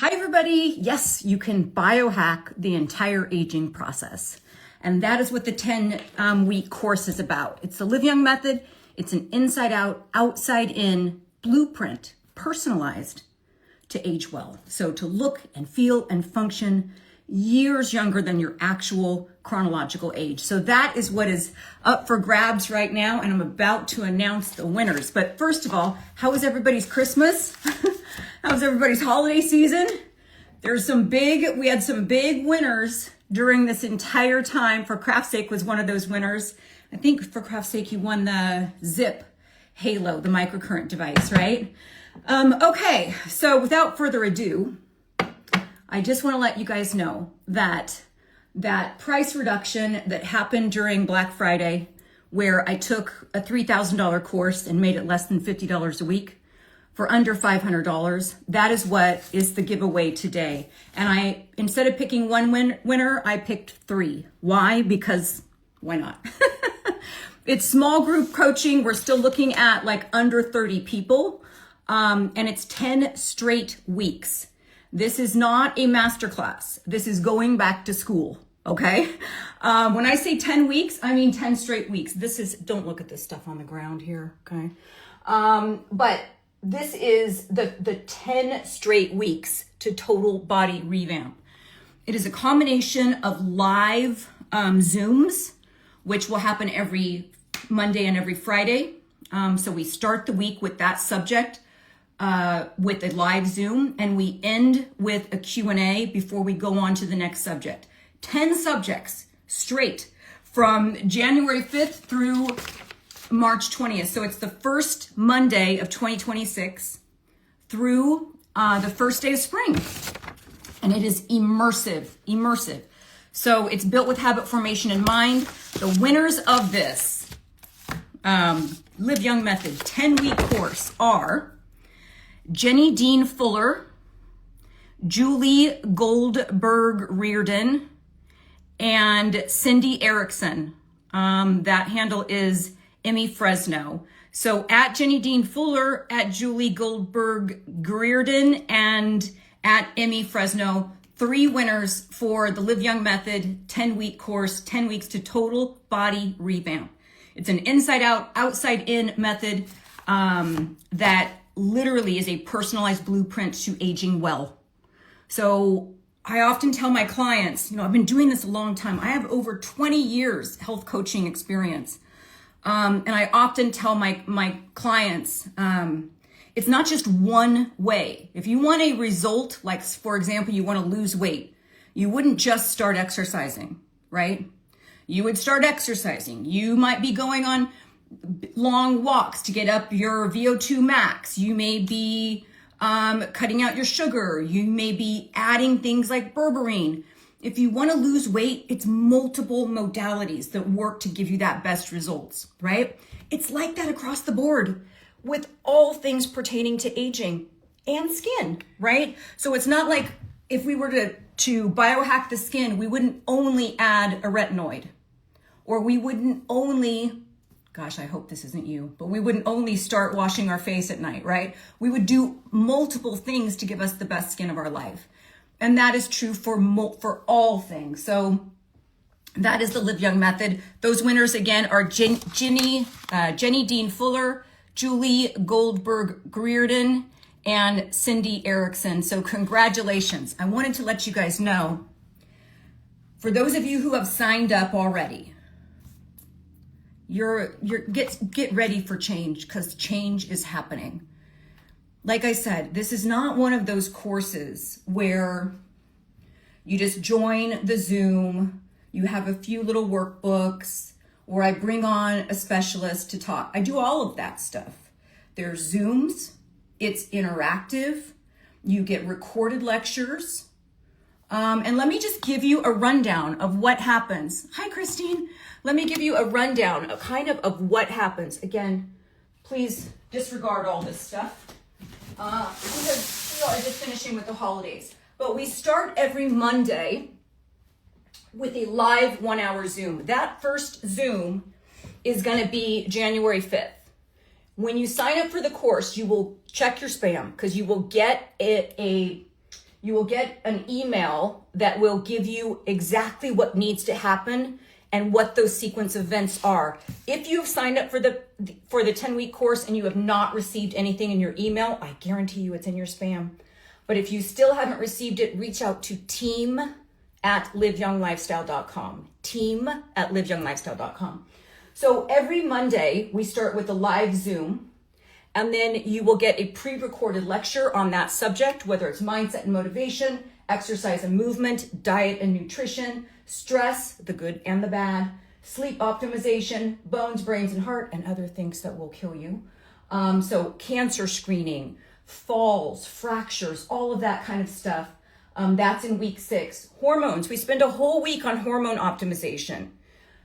Hi, everybody. Yes, you can biohack the entire aging process. And that is what the 10-week course is about. It's the Live Young method. It's an inside out, outside in blueprint, personalized to age well. So to look and feel and function years younger than your actual chronological age. So that is what is up for grabs right now. And I'm about to announce the winners. But first of all, how was everybody's Christmas? How's everybody's holiday season? We had some big winners during this entire time. For Craft's sake was one of those winners. I think for Craft's sake, you won the Zip Halo, the microcurrent device, right? Okay, so without further ado, I just want to let you guys know that that price reduction that happened during Black Friday, where I took a $3,000 course and made it less than $50 a week for under $500, that is what is the giveaway today. And instead of picking one winner, I picked 3. Why? Because why not? It's small group coaching. We're still looking at like under 30 people. And it's 10 straight weeks. This is not a masterclass. This is going back to school, okay? When I say 10 weeks, I mean 10 straight weeks. Don't look at this stuff on the ground here, okay? But this is the 10 straight weeks to total body revamp. It is a combination of live Zooms, which will happen every Monday and every Friday. So we start the week with that subject with a live Zoom, and we end with a Q&A before we go on to the next subject. 10 subjects straight from January 5th through March 20th. So it's the first Monday of 2026 through the first day of spring. And it is immersive. So it's built with habit formation in mind. The winners of this Live Young Method 10-week course are Jenny Dean Fuller, Julie Goldberg Reardon, and Cindy Erickson. That handle is Emmy Fresno. So at Jenny Dean Fuller, at Julie Goldberg Reardon, and at Emmy Fresno, 3 winners for the Live Young Method 10-week course, 10 weeks to total body revamp. It's an inside out, outside in method that literally is a personalized blueprint to aging well. So I often tell my clients, I've been doing this a long time. I have over 20 years health coaching experience. And I often tell my clients, it's not just one way. If you want a result, like for example, you want to lose weight, you wouldn't just start exercising, right? You would start exercising. You might be going on long walks to get up your VO2 max. You may be cutting out your sugar. You may be adding things like berberine. If you want to lose weight, it's multiple modalities that work to give you that best results, right? It's like that across the board with all things pertaining to aging and skin, right? So it's not like if we were to biohack the skin, we wouldn't only add a retinoid, or we wouldn't only, gosh, I hope this isn't you, but we wouldn't only start washing our face at night, right? We would do multiple things to give us the best skin of our life. And that is true for all things. So that is the Live Young Method. Those winners, again, are Jenny Dean Fuller, Julie Goldberg Reardon, and Cindy Erickson. So congratulations. I wanted to let you guys know, for those of you who have signed up already, get ready for change, because change is happening. Like I said, this is not one of those courses where you just join the Zoom, you have a few little workbooks, or I bring on a specialist to talk. I do all of that stuff. There's Zooms, it's interactive, you get recorded lectures. And let me just give you a rundown of what happens. Hi, Christine. Let me give you a rundown of what happens. Again, please disregard all this stuff. Because we are just finishing with the holidays. But we start every Monday with a live 1-hour Zoom. That first Zoom is going to be January 5th. When you sign up for the course, you will check your spam, because you will get you will get an email that will give you exactly what needs to happen and what those sequence events are. If you've signed up for the 10-week course and you have not received anything in your email, I guarantee you it's in your spam. But if you still haven't received it, reach out to team@liveyounglifestyle.com. Team@liveyounglifestyle.com. So every Monday, we start with a live Zoom, and then you will get a pre-recorded lecture on that subject, whether it's mindset and motivation, exercise and movement, diet and nutrition, stress, the good and the bad, sleep optimization, bones, brains, and heart, and other things that will kill you. So cancer screening, falls, fractures, all of that kind of stuff. That's in week 6. Hormones, we spend a whole week on hormone optimization.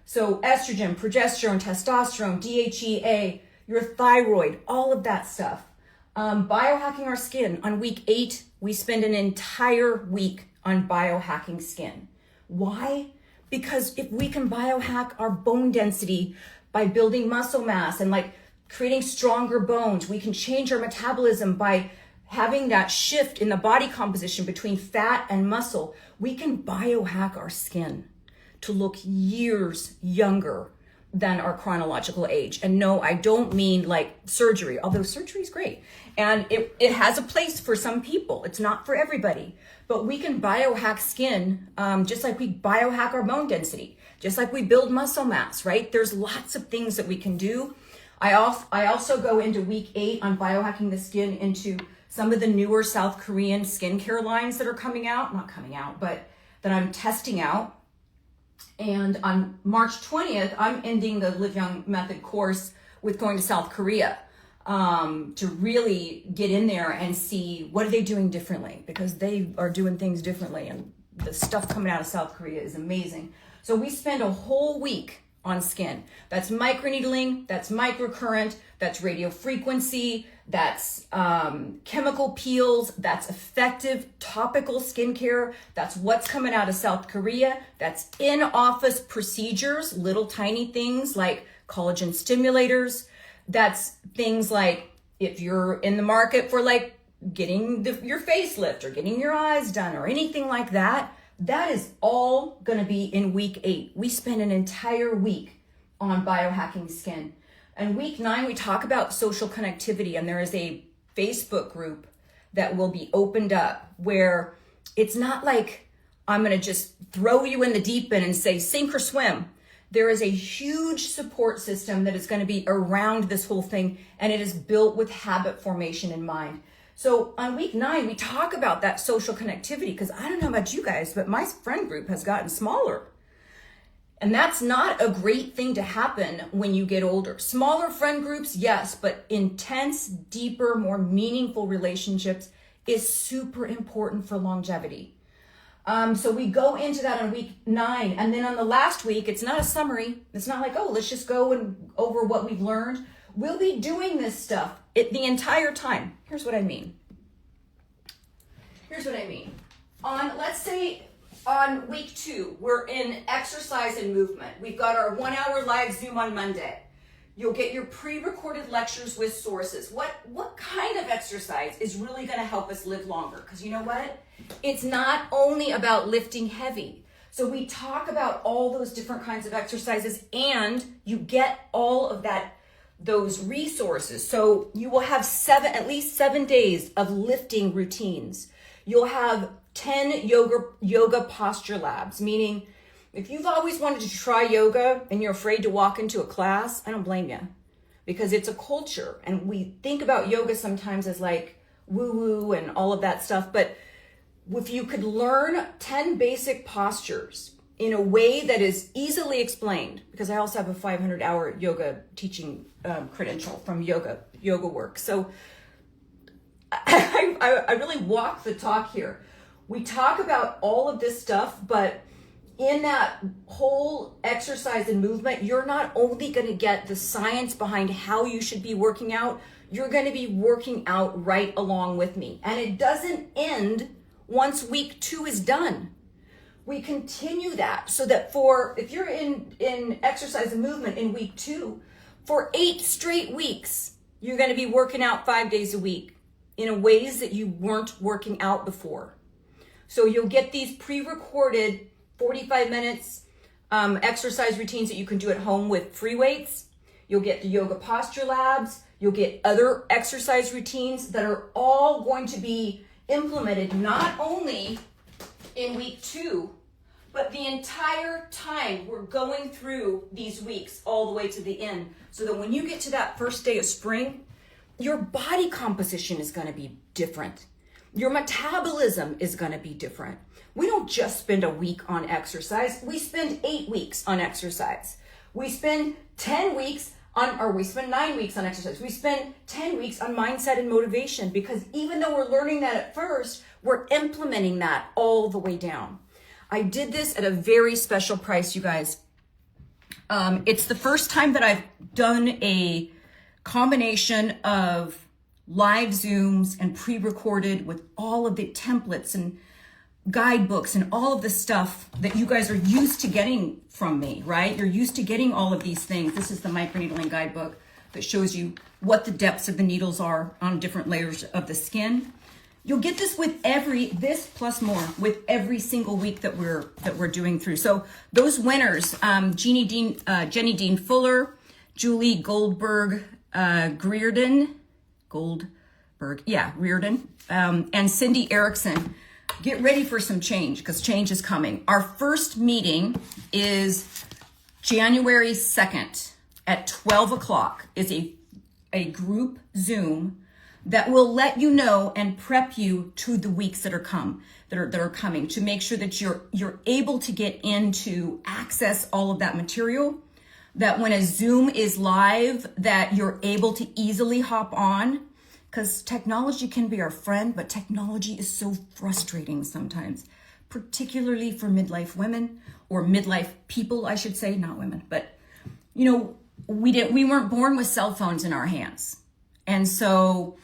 So estrogen, progesterone, testosterone, DHEA, your thyroid, all of that stuff. Biohacking our skin. On week 8, we spend an entire week on biohacking skin. Why? Because if we can biohack our bone density by building muscle mass and like creating stronger bones, we can change our metabolism by having that shift in the body composition between fat and muscle. We can biohack our skin to look years younger than our chronological age. And no, I don't mean like surgery, although surgery is great. And it has a place for some people. It's not for everybody. But we can biohack skin just like we biohack our bone density, just like we build muscle mass, right? There's lots of things that we can do. I also go into week 8 on biohacking the skin into some of the newer South Korean skincare lines that are not coming out, but that I'm testing out. And on March 20th, I'm ending the Live Young Method course with going to South Korea to really get in there and see what are they doing differently, because they are doing things differently, and the stuff coming out of South Korea is amazing. So we spend a whole week on skin. That's microneedling, that's microcurrent, that's radio frequency, that's chemical peels, that's effective topical skincare, that's what's coming out of South Korea, that's in-office procedures, little tiny things like collagen stimulators, that's things like if you're in the market for like getting your facelift or getting your eyes done or anything like that, that is all going to be in week 8. We spend an entire week on biohacking skin. And week 9, we talk about social connectivity, and there is a Facebook group that will be opened up where it's not like I'm going to just throw you in the deep end and say sink or swim. There is a huge support system that is going to be around this whole thing, and it is built with habit formation in mind. So on week 9, we talk about that social connectivity, because I don't know about you guys, but my friend group has gotten smaller. And that's not a great thing to happen when you get older. Smaller friend groups, yes, but intense, deeper, more meaningful relationships is super important for longevity. So we go into that on week 9. And then on the last week, it's not a summary. It's not like, oh, let's just go and over what we've learned. We'll be doing this stuff the entire time. Here's what I mean. Let's say on week 2, we're in exercise and movement. We've got our 1-hour live Zoom on Monday. You'll get your pre-recorded lectures with sources. What kind of exercise is really going to help us live longer? Because you know what? It's not only about lifting heavy. So we talk about all those different kinds of exercises, and you get all of those resources. So you will have at least 7 days of lifting routines. You'll have 10 yoga posture labs, meaning if you've always wanted to try yoga and you're afraid to walk into a class, I don't blame you, because it's a culture. And we think about yoga sometimes as like woo-woo and all of that stuff. But if you could learn 10 basic postures in a way that is easily explained, because I also have a 500-hour yoga teaching credential from Yoga Work. So I really walk the talk here. We talk about all of this stuff, but in that whole exercise and movement, you're not only going to get the science behind how you should be working out, you're going to be working out right along with me. And it doesn't end once week 2 is done. We continue that so that if you're in exercise and movement in week 2, for 8 straight weeks, you're going to be working out 5 days a week in ways that you weren't working out before. So you'll get these pre-recorded 45 minutes exercise routines that you can do at home with free weights. You'll get the yoga posture labs. You'll get other exercise routines that are all going to be implemented not only in week 2, but the entire time we're going through these weeks all the way to the end. So that when you get to that first day of spring, your body composition is going to be different. Your metabolism is going to be different. We don't just spend a week on exercise. We spend 8 weeks on exercise. We spend 10 weeks we spend 9 weeks on exercise. We spend 10 weeks on mindset and motivation, because even though we're learning that at first, we're implementing that all the way down. I did this at a very special price, you guys. It's the first time that I've done a combination of live Zooms and pre-recorded with all of the templates and guidebooks and all of the stuff that you guys are used to getting from me, right? You're used to getting all of these things. This is the microneedling guidebook that shows you what the depths of the needles are on different layers of the skin. You'll get this with this plus more with every single week that we're doing through. So those winners, Jenny Dean Fuller, Julie Reardon, and Cindy Erickson. Get ready for some change, because change is coming. Our first meeting is January 2nd at 12 o'clock. Is a group Zoom that will let you know and prep you to the weeks that are coming, to make sure that you're able to get into access all of that material, that when a Zoom is live, that you're able to easily hop on. Because technology can be our friend, but technology is so frustrating sometimes, particularly for midlife women, or midlife people, I should say, not women. But, we weren't born with cell phones in our hands. And so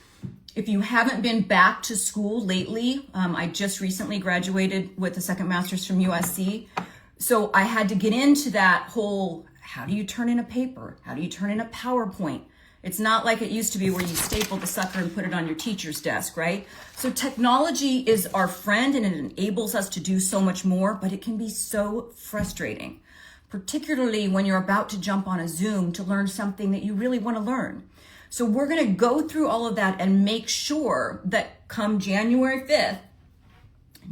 if you haven't been back to school lately, I just recently graduated with a second master's from USC. So I had to get into that whole, how do you turn in a paper? How do you turn in a PowerPoint? It's not like it used to be where you staple the sucker and put it on your teacher's desk, right? So technology is our friend and it enables us to do so much more, but it can be so frustrating, particularly when you're about to jump on a Zoom to learn something that you really want to learn. So we're going to go through all of that and make sure that come January 5th,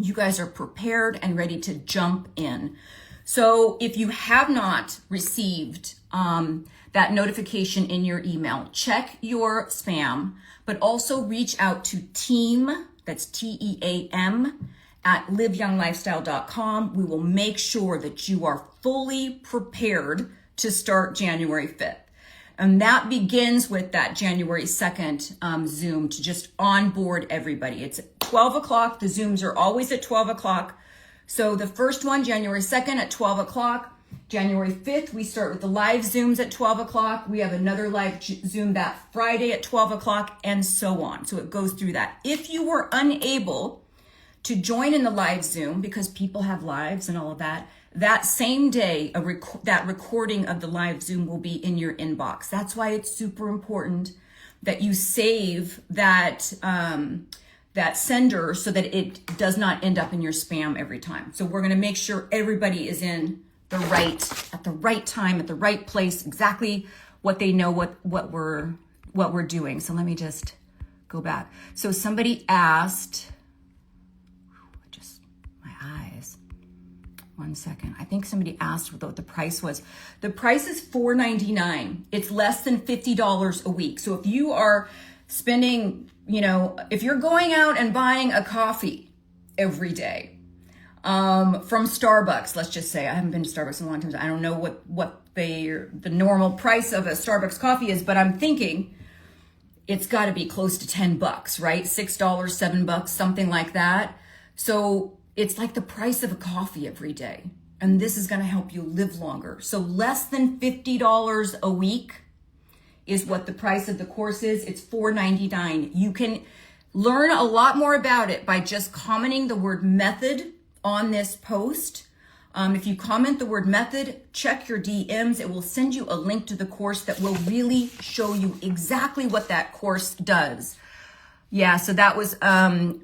you guys are prepared and ready to jump in. So if you have not received that notification in your email, check your spam, but also reach out to team, that's TEAM, at liveyounglifestyle.com. We will make sure that you are fully prepared to start January 5th. And that begins with that January 2nd Zoom to just onboard everybody. It's at 12 o'clock. The Zooms are always at 12 o'clock. So the first one, January 2nd at 12 o'clock. January 5th, we start with the live Zooms at 12 o'clock. We have another live Zoom that Friday at 12 o'clock, and so on. So it goes through that. If you were unable to join in the live Zoom, because people have lives and all of that, that same day, that recording of the live Zoom will be in your inbox. That's why it's super important that you save that that sender so that it does not end up in your spam every time. So we're going to make sure everybody is in at the right time, at the right place, exactly what they know what we're doing. So let me just go back. So somebody asked, my eyes. 1 second. I think somebody asked what the price was. The price is $4.99. It's less than $50 a week. So if you are spending, if you're going out and buying a coffee every day, from Starbucks, let's just say, I haven't been to Starbucks in a long time, so I don't know what the normal price of a Starbucks coffee is, but I'm thinking it's got to be close to $10, right? $6, $7, something like that. So it's like the price of a coffee every day. And this is going to help you live longer. So less than $50 a week is what the price of the course is. It's $4.99. You can learn a lot more about it by just commenting the word method on this post. If you comment the word method, check your DMs. It will send you a link to the course that will really show you exactly what that course does. Yeah, so that was Powie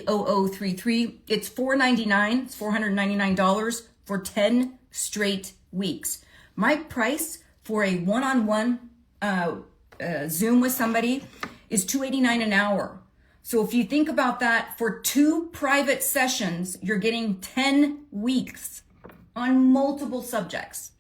0033. It's $499. It's $499 for 10 straight weeks. My price for a one-on-one Zoom with somebody is $289 an hour. So if you think about that, for 2 private sessions, you're getting 10 weeks on multiple subjects.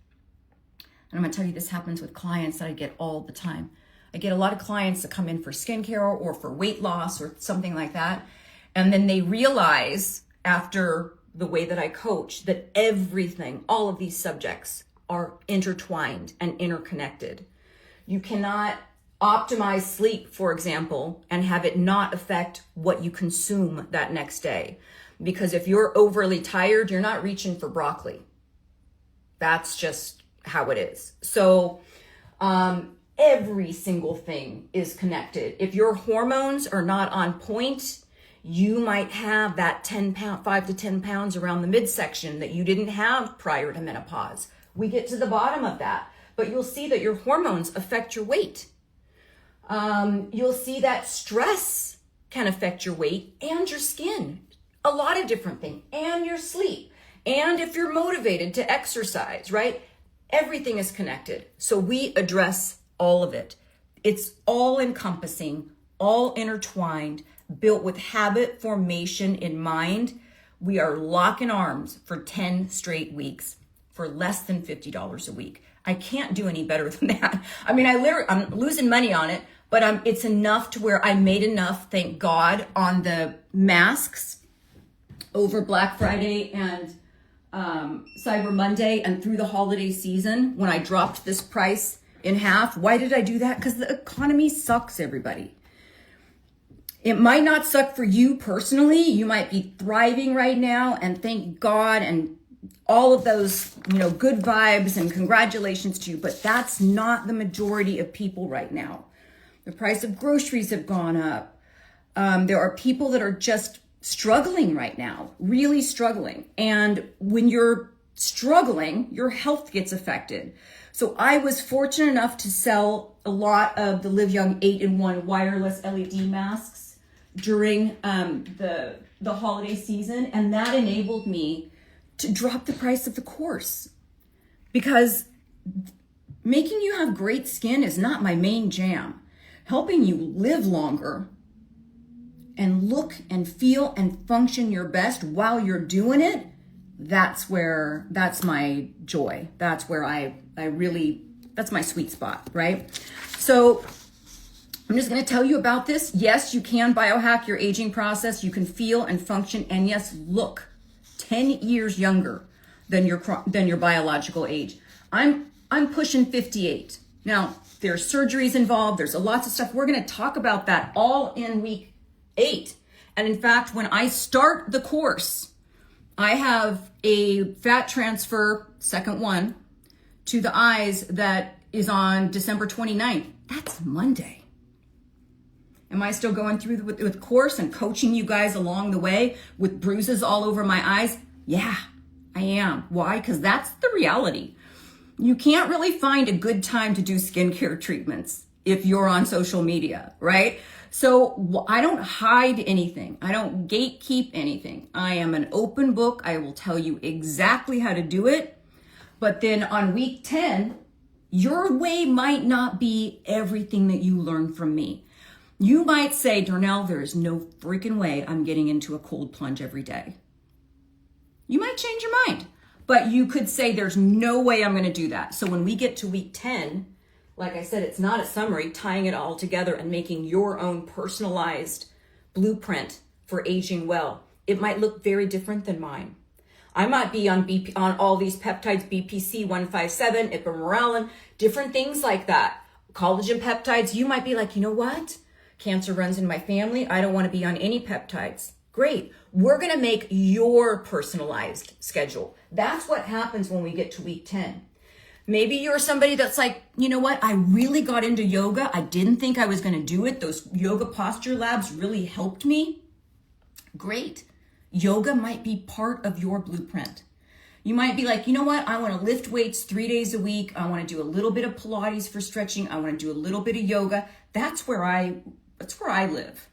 And I'm gonna tell you, this happens with clients that I get all the time. I get a lot of clients that come in for skincare or for weight loss or something like that. And then they realize after the way that I coach that everything, all of these subjects are intertwined and interconnected. You cannot optimize sleep, for example, and have it not affect what you consume that next day. Because if you're overly tired, you're not reaching for broccoli. That's just how it is. So, every single thing is connected. If your hormones are not on point, you might have that 5 to 10 pounds around the midsection that you didn't have prior to menopause. We get to the bottom of that, but you'll see that your hormones affect your weight. You'll see that stress can affect your weight and your skin, a lot of different things, and your sleep. And if you're motivated to exercise, right? Everything is connected. So we address all of it. It's all encompassing, all intertwined, built with habit formation in mind. We are locking arms for 10 straight weeks for less than $50 a week. I can't do any better than that. I mean, I'm losing money on it, but it's enough to where I made enough, thank God, on the masks over Black Friday and Cyber Monday and through the holiday season when I dropped this price in half. Why did I do that? Because the economy sucks, everybody. It might not suck for you personally. You might be thriving right now, and thank God, and all of those, good vibes and congratulations to you, but that's not the majority of people right now. The price of groceries have gone up. There are people that are just struggling right now, really struggling. And when you're struggling, your health gets affected. So I was fortunate enough to sell a lot of the Live Young 8-in-1 wireless LED masks during the holiday season. And that enabled me to drop the price of the course, because making you have great skin is not my main jam. Helping you live longer and look and feel and function your best while you're doing it, that's my joy. That's where that's my sweet spot, right? So I'm just going to tell you about this. Yes, you can biohack your aging process. You can feel and function, and yes, look 10 years younger than your biological age. I'm pushing 58. Now, there's surgeries involved. There's lots of stuff. We're going to talk about that all in week 8. And in fact, when I start the course, I have a fat transfer, second one, to the eyes that is on December 29th. That's Monday. Am I still going through with the course and coaching you guys along the way with bruises all over my eyes? Yeah, I am. Why? Because that's the reality. You can't really find a good time to do skincare treatments if you're on social media, right? So I don't hide anything. I don't gatekeep anything. I am an open book. I will tell you exactly how to do it. But then on week 10, your way might not be everything that you learn from me. You might say, Darnell, there is no freaking way I'm getting into a cold plunge every day. You might change your mind, but you could say there's no way I'm going to do that. So when we get to week 10, like I said, it's not a summary, tying it all together and making your own personalized blueprint for aging well. It might look very different than mine. I might be on all these peptides, BPC 157, ipamorelin, different things like that. Collagen peptides, you might be like, you know what? Cancer runs in my family. I don't want to be on any peptides. Great. We're going to make your personalized schedule. That's what happens when we get to week 10. Maybe you're somebody that's like, you know what? I really got into yoga. I didn't think I was going to do it. Those yoga posture labs really helped me. Great. Yoga might be part of your blueprint. You might be like, you know what? I want to lift weights 3 days a week. I want to do a little bit of Pilates for stretching. I want to do a little bit of yoga. That's where I That's where I live.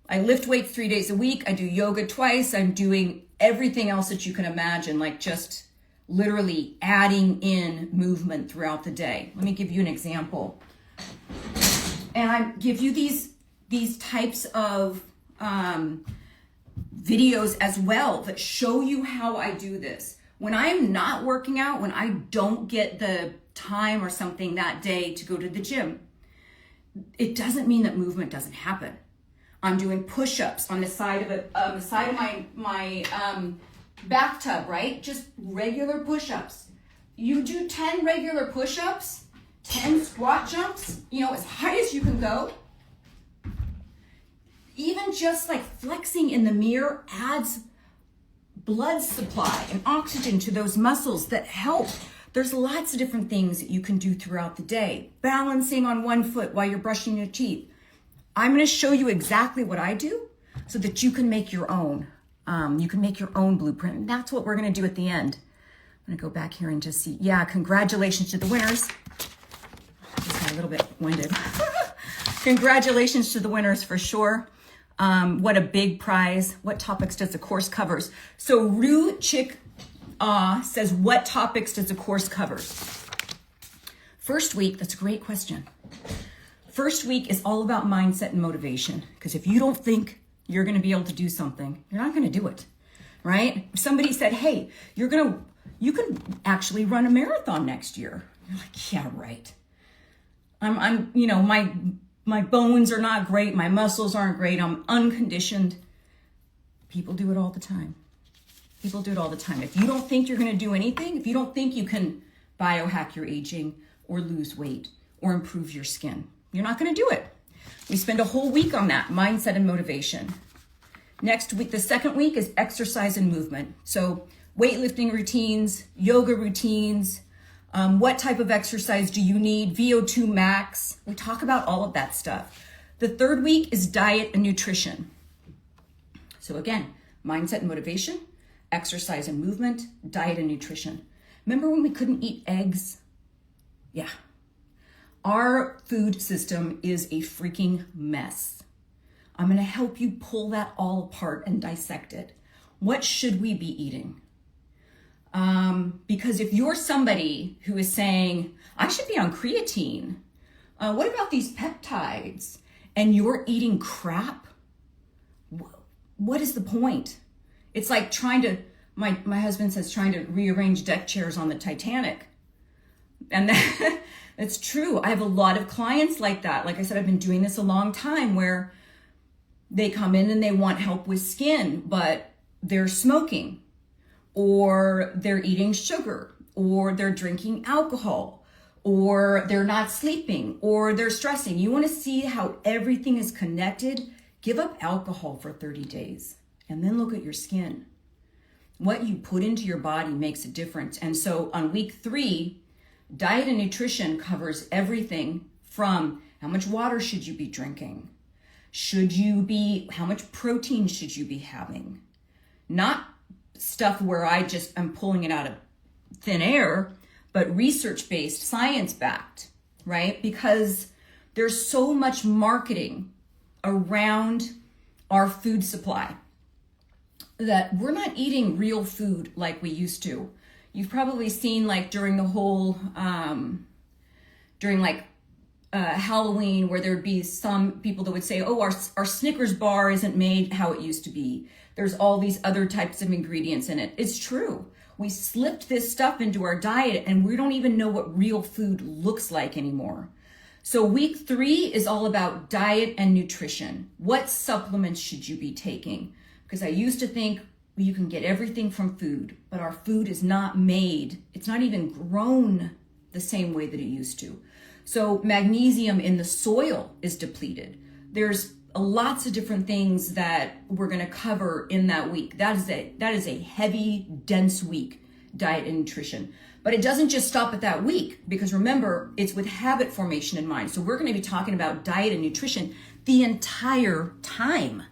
I lift weights 3 days a week. I do yoga twice. I'm doing everything else that you can imagine, like just literally adding in movement throughout the day. Let me give you an example. And I give you these types of videos as well that show you how I do this. When I'm not working out, when I don't get the time or something that day to go to the gym, it doesn't mean that movement doesn't happen. I'm doing push-ups on the side of my bathtub, right? Just regular push-ups. You do 10 regular push-ups, 10 squat jumps, as high as you can go. Even just like flexing in the mirror adds blood supply and oxygen to those muscles that help. There's lots of different things that you can do throughout the day. Balancing on one foot while you're brushing your teeth. I'm going to show you exactly what I do so that you can make your own. You can make your own blueprint. And that's what we're going to do at the end. I'm going to go back here and just see. Yeah, congratulations to the winners. Just got a little bit winded. Congratulations to the winners for sure. What a big prize. What topics does the course covers? So Rue Chick says, what topics does the course cover? First week, that's a great question. First week is all about mindset and motivation. Because if you don't think you're going to be able to do something, you're not going to do it, right? If somebody said, hey, you can actually run a marathon next year. You're like, yeah, right. My bones are not great. My muscles aren't great. I'm unconditioned. People do it all the time. People do it all the time. If you don't think you're going to do anything, if you don't think you can biohack your aging or lose weight or improve your skin, you're not going to do it. We spend a whole week on that, mindset and motivation. Next week, the second week is exercise and movement. So weightlifting routines, yoga routines, what type of exercise do you need, VO2 max. We talk about all of that stuff. The third week is diet and nutrition. So again, mindset and motivation, exercise and movement, diet and nutrition. Remember when we couldn't eat eggs? Yeah. Our food system is a freaking mess. I'm going to help you pull that all apart and dissect it. What should we be eating? Because if you're somebody who is saying, I should be on creatine, what about these peptides? And you're eating crap, what is the point? It's like my husband says, trying to rearrange deck chairs on the Titanic. And that's true. I have a lot of clients like that. Like I said, I've been doing this a long time where they come in and they want help with skin, but they're smoking, or they're eating sugar, or they're drinking alcohol, or they're not sleeping, or they're stressing. You want to see how everything is connected? Give up alcohol for 30 days and then look at your skin. What you put into your body makes a difference. And so on week 3, diet and nutrition covers everything from how much water should you be drinking? How much protein should you be having? Not stuff where I'm pulling it out of thin air, but research-based, science-backed, right? Because there's so much marketing around our food supply that we're not eating real food like we used to. You've probably seen like during the whole, Halloween, where there'd be some people that would say, oh, our Snickers bar isn't made how it used to be. There's all these other types of ingredients in it. It's true. We slipped this stuff into our diet and we don't even know what real food looks like anymore. So week 3 is all about diet and nutrition. What supplements should you be taking? Because I used to think you can get everything from food, but our food is not made. It's not even grown the same way that it used to. So magnesium in the soil is depleted. There's lots of different things that we're going to cover in that week. That is a heavy, dense week, diet and nutrition. But it doesn't just stop at that week, because remember, it's with habit formation in mind. So we're going to be talking about diet and nutrition the entire time,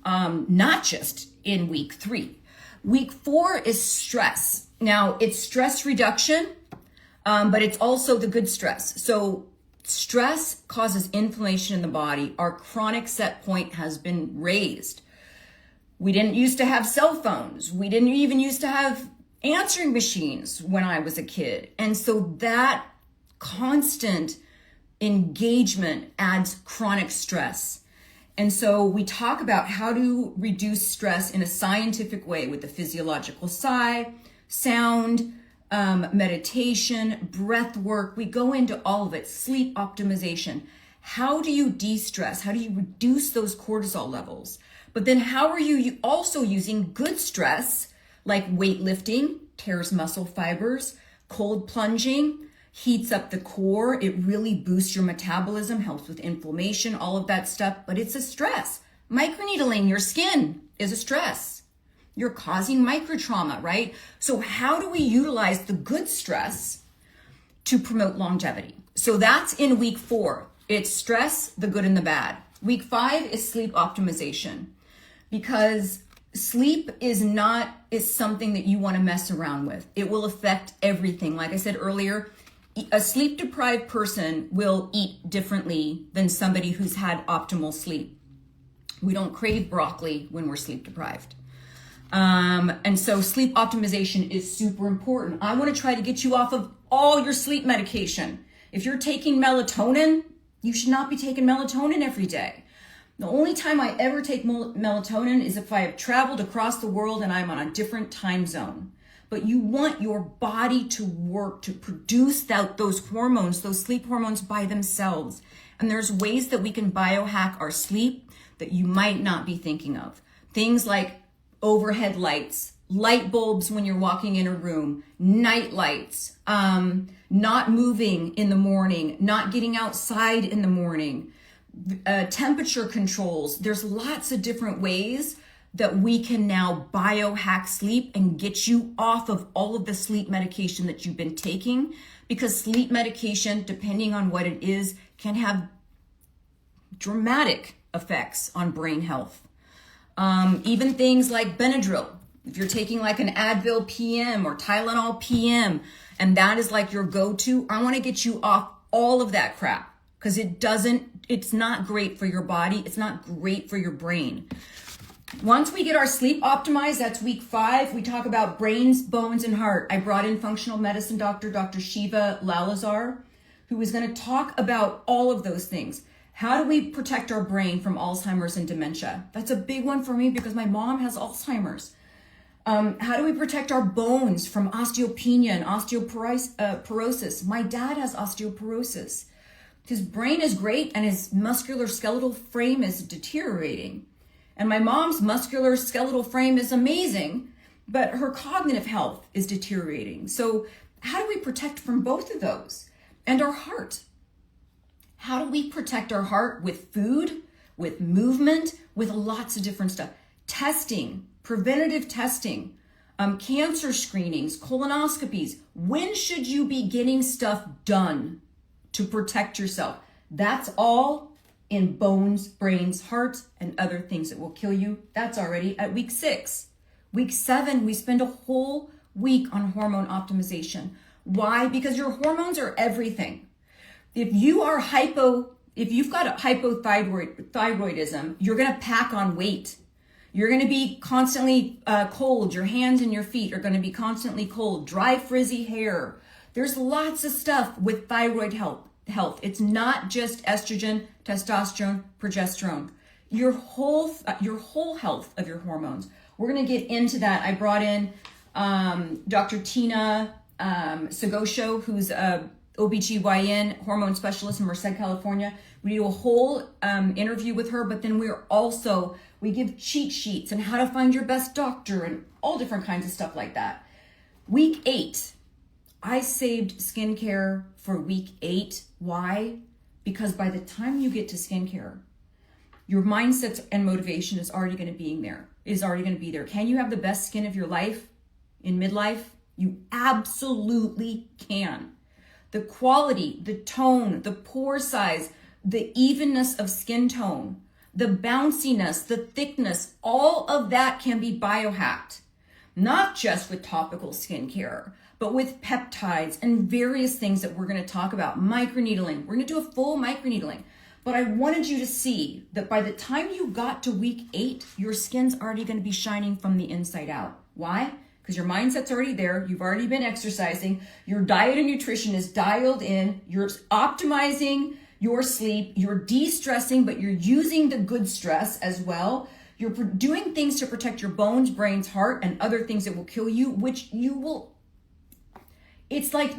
not just in week 3. Week 4 is stress. Now, it's stress reduction, but it's also the good stress. So Stress causes inflammation in the body. Our chronic set point has been raised. We didn't used to have cell phones. We didn't even used to have answering machines when I was a kid. And so that constant engagement adds chronic stress. And so we talk about how to reduce stress in a scientific way with the physiological sigh, sound, meditation, breath work. We go into all of it, sleep optimization. How do you de-stress? How do you reduce those cortisol levels? But then how are you also using good stress, like weightlifting, tears muscle fibers, cold plunging, heats up the core. It really boosts your metabolism, helps with inflammation, all of that stuff, but it's a stress. Microneedling your skin is a stress. You're causing microtrauma, right? So how do we utilize the good stress to promote longevity? So that's in week 4. It's stress, the good and the bad. Week 5 is sleep optimization, because sleep is something that you want to mess around with. It will affect everything. Like I said earlier, a sleep deprived person will eat differently than somebody who's had optimal sleep. We don't crave broccoli when we're sleep deprived. And so sleep optimization is super important. I want to try to get you off of all your sleep medication. If you're taking melatonin, you should not be taking melatonin every day. The only time I ever take melatonin is if I have traveled across the world and I'm on a different time zone. But you want your body to work to produce those hormones, those sleep hormones by themselves. And there's ways that we can biohack our sleep that you might not be thinking of. Things like overhead lights, light bulbs when you're walking in a room, night lights, not moving in the morning, not getting outside in the morning, temperature controls. There's lots of different ways that we can now biohack sleep and get you off of all of the sleep medication that you've been taking, because sleep medication, depending on what it is, can have dramatic effects on brain health. Even things like Benadryl. If you're taking like an Advil PM or Tylenol PM, and that is like your go-to, I want to get you off all of that crap, because it's not great for your body. It's not great for your brain. Once we get our sleep optimized, that's week 5. We talk about brains, bones, and heart. I brought in functional medicine doctor, Dr. Shiva Lalazar, who is going to talk about all of those things. How do we protect our brain from Alzheimer's and dementia? That's a big one for me because my mom has Alzheimer's. How do we protect our bones from osteopenia and osteoporosis? My dad has osteoporosis. His brain is great and his musculoskeletal frame is deteriorating. And my mom's musculoskeletal frame is amazing, but her cognitive health is deteriorating. So how do we protect from both of those? And our heart. How do we protect our heart? With food, with movement, with lots of different stuff. Testing, preventative testing, cancer screenings, colonoscopies. When should you be getting stuff done to protect yourself? That's all in bones, brains, heart, and other things that will kill you. That's already at week 6. Week 7, we spend a whole week on hormone optimization. Why? Because your hormones are everything. If you've got hypothyroidism, you're going to pack on weight. You're going to be constantly cold. Your hands and your feet are going to be constantly cold. Dry, frizzy hair. There's lots of stuff with thyroid health. It's not just estrogen, testosterone, progesterone. Your whole health of your hormones. We're going to get into that. I brought in Dr. Tina Sagosho, who's a OBGYN hormone specialist in Merced, California. We do a whole interview with her, but then we give cheat sheets and how to find your best doctor and all different kinds of stuff like that. Week 8, I saved skincare for week 8. Why? Because by the time you get to skincare, your mindset and motivation is already going to be there. Can you have the best skin of your life in midlife? You absolutely can. The quality, the tone, the pore size, the evenness of skin tone, the bounciness, the thickness, all of that can be biohacked. not just with topical skincare, but with peptides and various things that we're going to talk about. Microneedling. We're going to do a full microneedling. But I wanted you to see that by the time you got to week 8, your skin's already going to be shining from the inside out. Why? Because your mindset's already there. You've already been exercising. Your diet and nutrition is dialed in. You're optimizing your sleep. You're de-stressing, but you're using the good stress as well. You're doing things to protect your bones, brains, heart, and other things that will kill you, which you will, it's like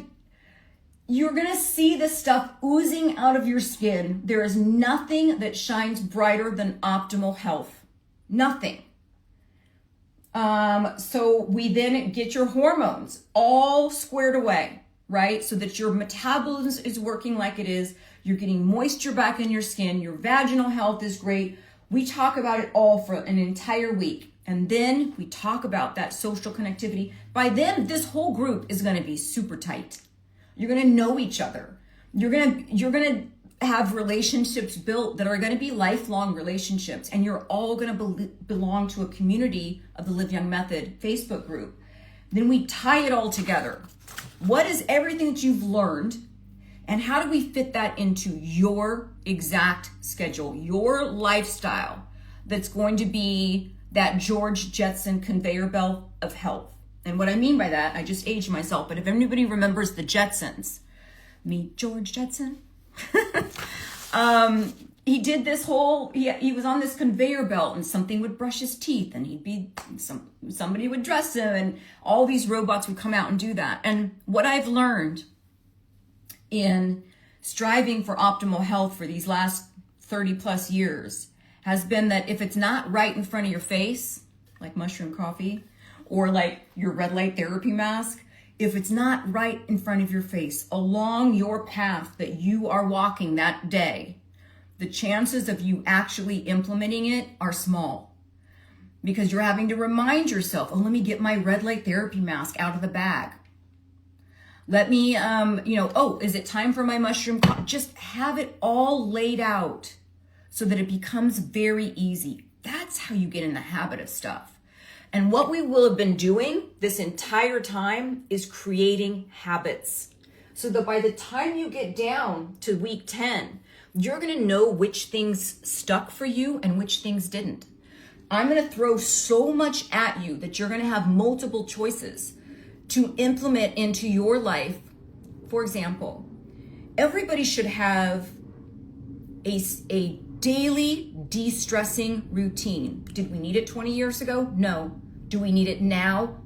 you're going to see the stuff oozing out of your skin. There is nothing that shines brighter than optimal health. Nothing. So we then get your hormones all squared away, right? So that your metabolism is working like it is. You're getting moisture back in your skin. Your vaginal health is great. We talk about it all for an entire week. And then we talk about that social connectivity. By then, this whole group is going to be super tight. You're going to know each other. You're going to have relationships built that are going to be lifelong relationships. And you're all going to belong to a community of the Live Young Method Facebook group. Then we tie it all together. What is everything that you've learned? And how do we fit that into your exact schedule, your lifestyle that's going to be that George Jetson conveyor belt of health? And what I mean by that, I just aged myself, but if anybody remembers the Jetsons, meet George Jetson. He did this whole, he was on this conveyor belt and something would brush his teeth and somebody would dress him and all these robots would come out and do that. And what I've learned in striving for optimal health for these last 30 plus years has been that if it's not right in front of your face, like mushroom coffee or like your red light therapy mask, if it's not right in front of your face along your path that you are walking that day, the chances of you actually implementing it are small because you're having to remind yourself, oh, let me get my red light therapy mask out of the bag. Let me, oh, is it time for my mushroom? Just have it all laid out so that it becomes very easy. That's how you get in the habit of stuff. And what we will have been doing this entire time is creating habits so that by the time you get down to week 10, you're going to know which things stuck for you and which things didn't. I'm going to throw so much at you that you're going to have multiple choices to implement into your life. For example, everybody should have a daily de-stressing routine. Did we need it 20 years ago? No. Do we need it now?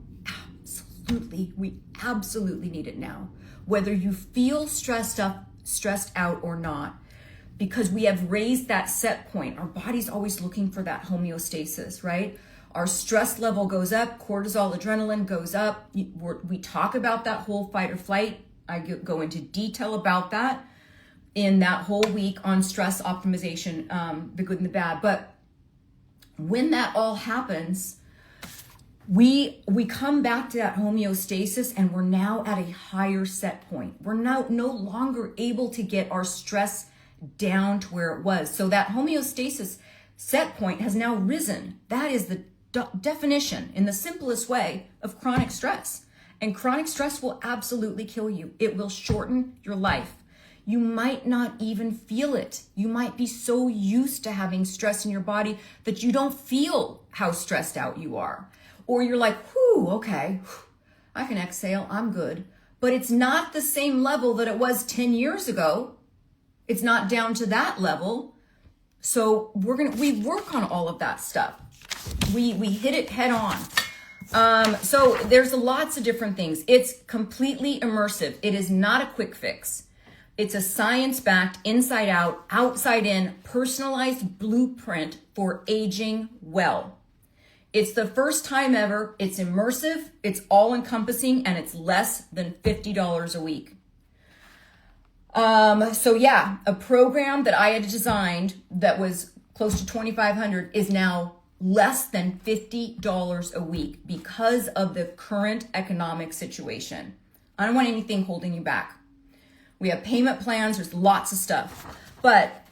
Absolutely. We absolutely need it now. Whether you feel stressed out or not, because we have raised that set point. Our body's always looking for that homeostasis, right? Our stress level goes up, cortisol, adrenaline goes up. We talk about that whole fight or flight. I go into detail about that in that whole week on stress optimization, the good and the bad. But when that all happens, we come back to that homeostasis and we're now at a higher set point. We're now no longer able to get our stress down to where it was. So that homeostasis set point has now risen. That is the definition in the simplest way of chronic stress. And chronic stress will absolutely kill you. It will shorten your life. You might not even feel it. You might be so used to having stress in your body that you don't feel how stressed out you are. Or you're like, whew, okay, I can exhale, I'm good. But it's not the same level that it was 10 years ago. It's not down to that level. So we work on all of that stuff. We hit it head on. So there's lots of different things. It's completely immersive. It is not a quick fix. It's a science-backed, inside out, outside in, personalized blueprint for aging well. It's the first time ever. It's immersive, it's all-encompassing, and it's less than $50 a week. So yeah, a program that I had designed that was close to $2,500 is now less than $50 a week because of the current economic situation. I don't want anything holding you back. We have payment plans, there's lots of stuff. But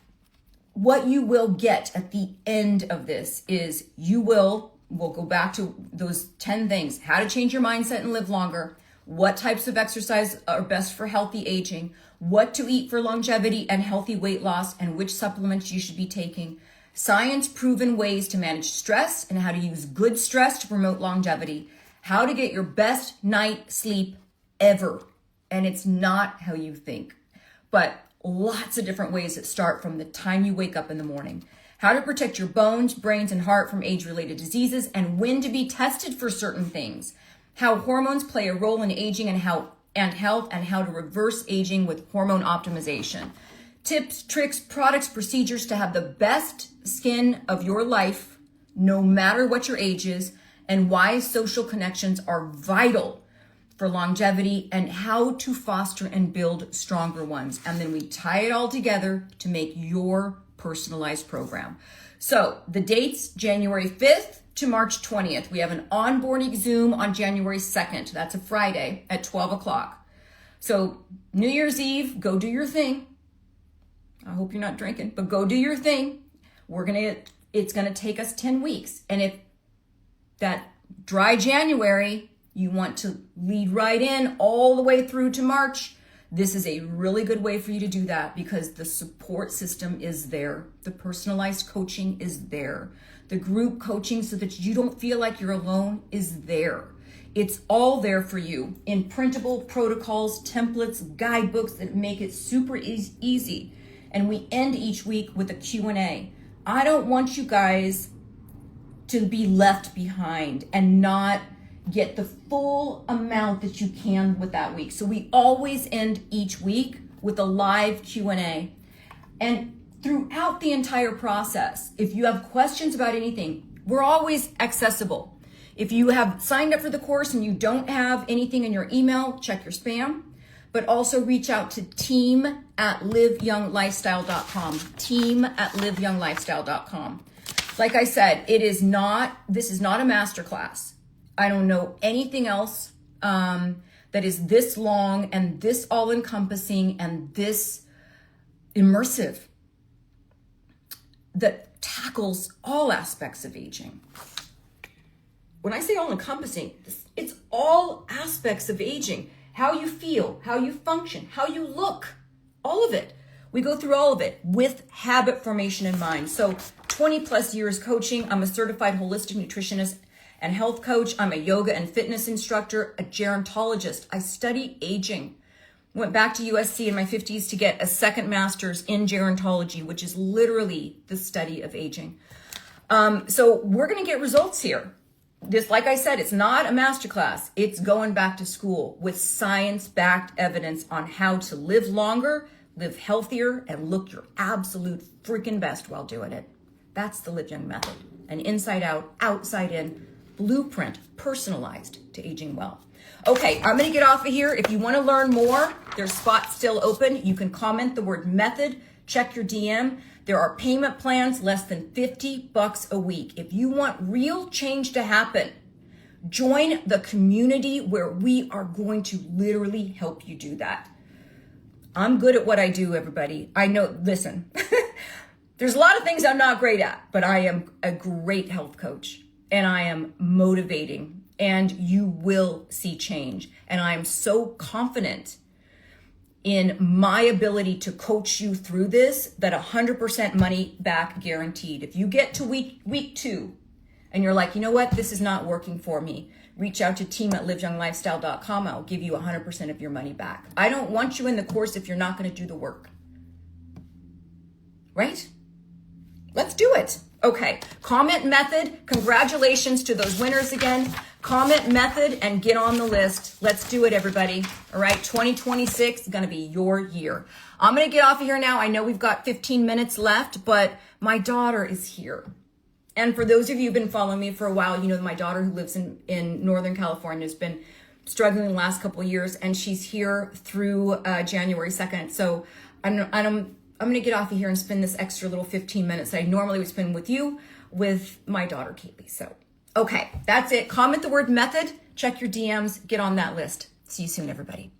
what you will get at the end of this is you will we'll go back to those 10 things: how to change your mindset and live longer, what types of exercise are best for healthy aging, what to eat for longevity and healthy weight loss, and which supplements you should be taking, science proven ways to manage stress and how to use good stress to promote longevity, how to get your best night sleep ever. And it's not how you think, but lots of different ways that start from the time you wake up in the morning. How to protect your bones, brains, and heart from age-related diseases, and when to be tested for certain things. How hormones play a role in aging and health, and how to reverse aging with hormone optimization. Tips, tricks, products, procedures to have the best skin of your life, no matter what your age is, and why social connections are vital for longevity, and how to foster and build stronger ones. And then we tie it all together to make your personalized program. So the dates, January 5th to March 20th. We have an onboarding Zoom on January 2nd. That's a Friday at 12 o'clock. So New Year's Eve, go do your thing. I hope you're not drinking, but go do your thing. It's gonna take us 10 weeks. And if that dry January, you want to lead right in all the way through to March, this is a really good way for you to do that, because the support system is there. The personalized coaching is there. The group coaching, so that you don't feel like you're alone, is there. It's all there for you in printable protocols, templates, guidebooks that make it super easy. And we end each week with a Q&A. I don't want you guys to be left behind and not get the full amount that you can with that week. So we always end each week with a live Q&A. And throughout the entire process, if you have questions about anything, we're always accessible. If you have signed up for the course and you don't have anything in your email, check your spam, but also reach out to team@liveyounglifestyle.com, team@liveyounglifestyle.com. Like I said, this is not a masterclass. I don't know anything else that is this long and this all-encompassing and this immersive that tackles all aspects of aging. When I say all-encompassing, it's all aspects of aging. How you feel, how you function, how you look, all of it. We go through all of it with habit formation in mind. So 20 plus years coaching. I'm a certified holistic nutritionist and health coach. I'm a yoga and fitness instructor, a gerontologist. I study aging. Went back to USC in my 50s to get a second master's in gerontology, which is literally the study of aging. So we're going to get results here. This, like I said, it's not a masterclass. It's going back to school with science-backed evidence on how to live longer, live healthier, and look your absolute freaking best while doing it. That's the Live Young method. An inside out, outside in blueprint, personalized to aging well. Okay, I'm gonna get off of here. If you wanna learn more, there's spots still open. You can comment the word method, check your DM. There are payment plans less than $50 a week. If you want real change to happen, join the community where we are going to literally help you do that. I'm good at what I do, everybody. I know, listen, there's a lot of things I'm not great at, but I am a great health coach and I am motivating, and you will see change. And I am so confident in my ability to coach you through this that 100% money back guaranteed. If you get to week 2 and you're like, you know what, this is not working for me, reach out to team@liveyounglifestyle.com. I'll give you 100% of your money back. I don't want you in the course if you're not going to do the work. Right? Let's do it. Okay, comment method. Congratulations to those winners again. Comment method and get on the list. Let's do it, everybody. All right, 2026 is going to be your year. I'm going to get off of here now. I know we've got 15 minutes left, but my daughter is here. And for those of you who've been following me for a while, you know my daughter who lives in Northern California has been struggling the last couple of years, and she's here through January 2nd. So I'm going to get off of here and spend this extra little 15 minutes that I normally would spend with you with my daughter, Kaylee. So, okay, that's it. Comment the word method, check your DMs, get on that list. See you soon, everybody.